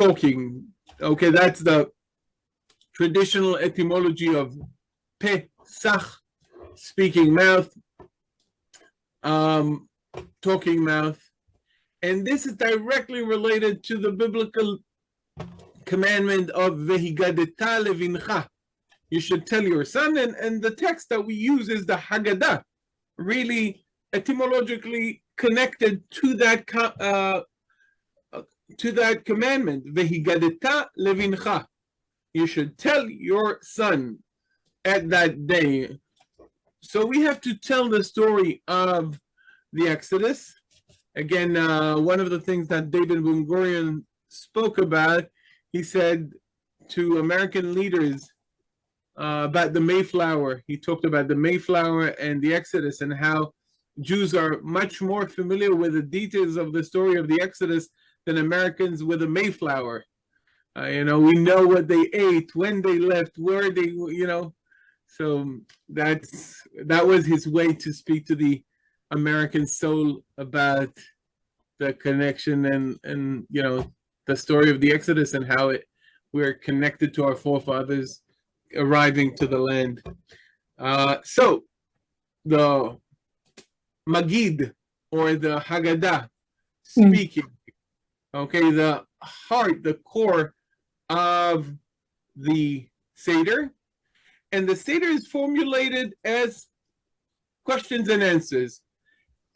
talking. Okay, that's the traditional etymology of Pesach, speaking mouth, talking mouth. And this is directly related to the biblical commandment of Vehigadeta levincha. You should tell your son, and the text that we use is the Haggadah, really etymologically connected to that commandment. Vehigadeta levincha. You should tell your son at that day. So we have to tell the story of the Exodus. Again, one of the things that David Ben-Gurion spoke about, he said to American leaders about the Mayflower. He talked about the Mayflower and the Exodus and how Jews are much more familiar with the details of the story of the Exodus than Americans with the Mayflower. We know what they ate, when they left, where they, So that was his way to speak to the American soul about the connection and the story of the Exodus and how we're connected to our forefathers arriving to the land. So the Magid, or the Haggadah, speaking, okay, the heart, the core of the Seder. And the Seder is formulated as questions and answers.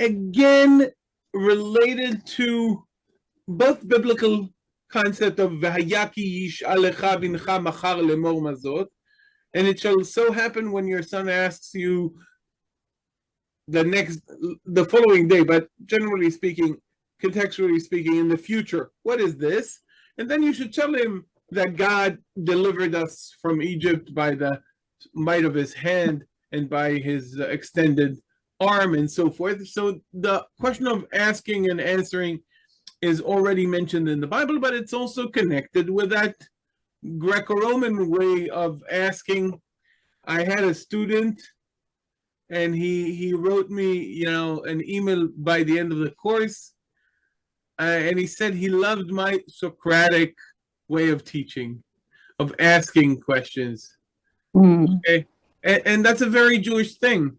Again, related to both biblical concept of V'hayaki yish'alecha bincha machar lemor mazot, and it shall so happen when your son asks you the following day, but generally speaking, contextually speaking, in the future, what is this? And then you should tell him that God delivered us from Egypt by the might of his hand and by his extended arm and so forth. So the question of asking and answering is already mentioned in the Bible, but it's also connected with that Greco-Roman way of asking. I had a student, and he wrote me, an email by the end of the course, and he said he loved my Socratic way of teaching, of asking questions. Okay, and that's a very Jewish thing.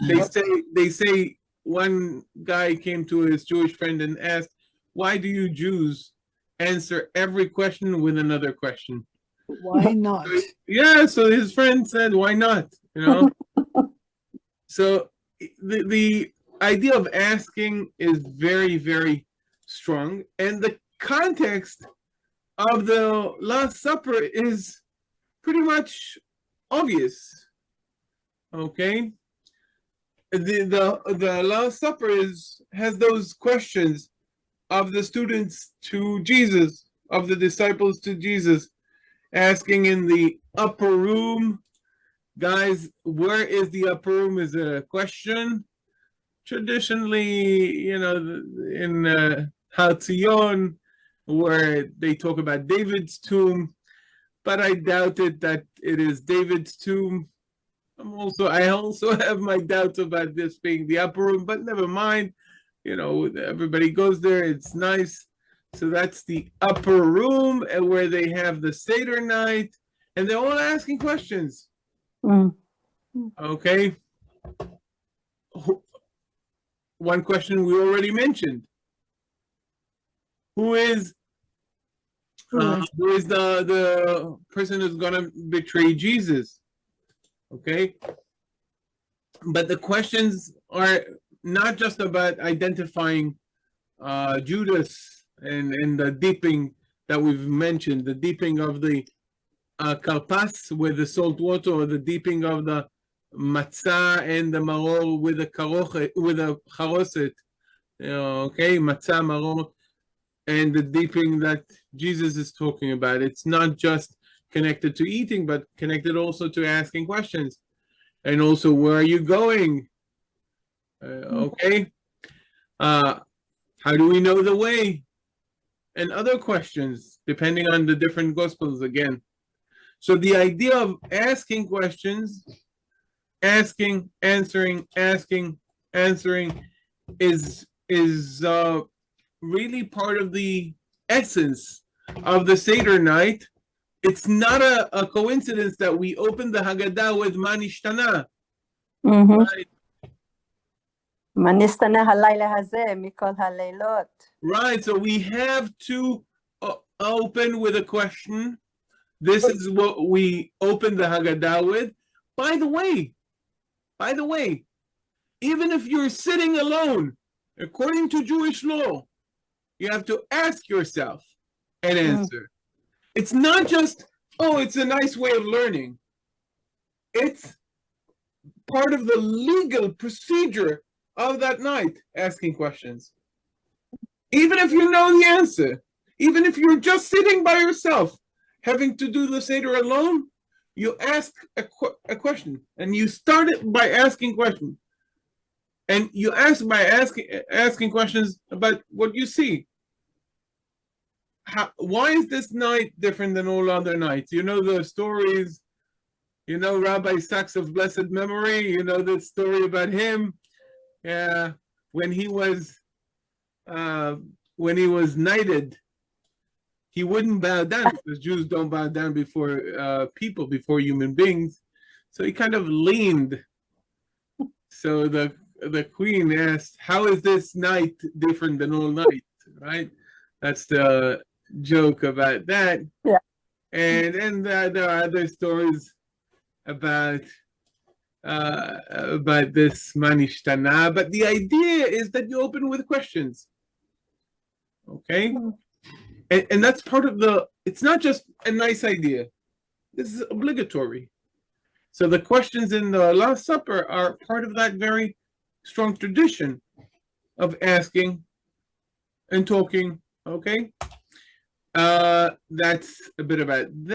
They say one guy came to his Jewish friend and asked, "Why do you Jews answer every question with another question?" Why not? So his friend said, "Why not?" So the idea of asking is very, very strong, and the context of the Last Supper is pretty much obvious. Okay, the Last Supper has those questions of the students to Jesus, of the disciples to Jesus, asking in the upper room. Guys, where is the upper room is a question. Traditionally, in Hatzion, where they talk about David's tomb, but I doubt that it is David's tomb. I also have my doubts about this being the upper room, but never mind. Everybody goes there. It's nice. So that's the upper room, and where they have the Seder night, and they're all asking questions. Okay. One question we already mentioned. Who is the person who's going to betray Jesus? Okay. But the questions are not just about identifying Judas and the dipping that we've mentioned, the dipping of the karpas with the salt water, or the dipping of the matzah and the maror with the charoset, okay, matzah, maror, and the dipping that Jesus is talking about. It's not just connected to eating, but connected also to asking questions. And also, where are you going? Okay. How do we know the way? And other questions, depending on the different Gospels again. So the idea of asking questions, asking, answering, is really part of the essence of the Seder night, it's not a coincidence that we open the Haggadah with Nishtana. Right? Right, so we have to open with a question. This is what we open the Haggadah with. By the way, even if you're sitting alone, according to Jewish law, you have to ask yourself and answer. It's not just, oh, it's a nice way of learning. It's part of the legal procedure of that night, asking questions. Even if you know the answer, even if you're just sitting by yourself, having to do the Seder alone, you ask a question, and you start it by asking questions. And you ask by asking questions about what you see. Why is this night different than all other nights? You know the stories. You know Rabbi Sachs of blessed memory. You know the story about him. Yeah, when he was knighted, he wouldn't bow down because Jews don't bow down before people, before human beings. So he kind of leaned. So the queen asked, "How is this night different than all nights?" Right? That's the joke about that. Yeah. And there are other stories about this Nishtana, but the idea is that you open with questions. Okay? And that's part of it's not just a nice idea. This is obligatory. So the questions in the Last Supper are part of that very strong tradition of asking and talking. Okay? That's a bit about that.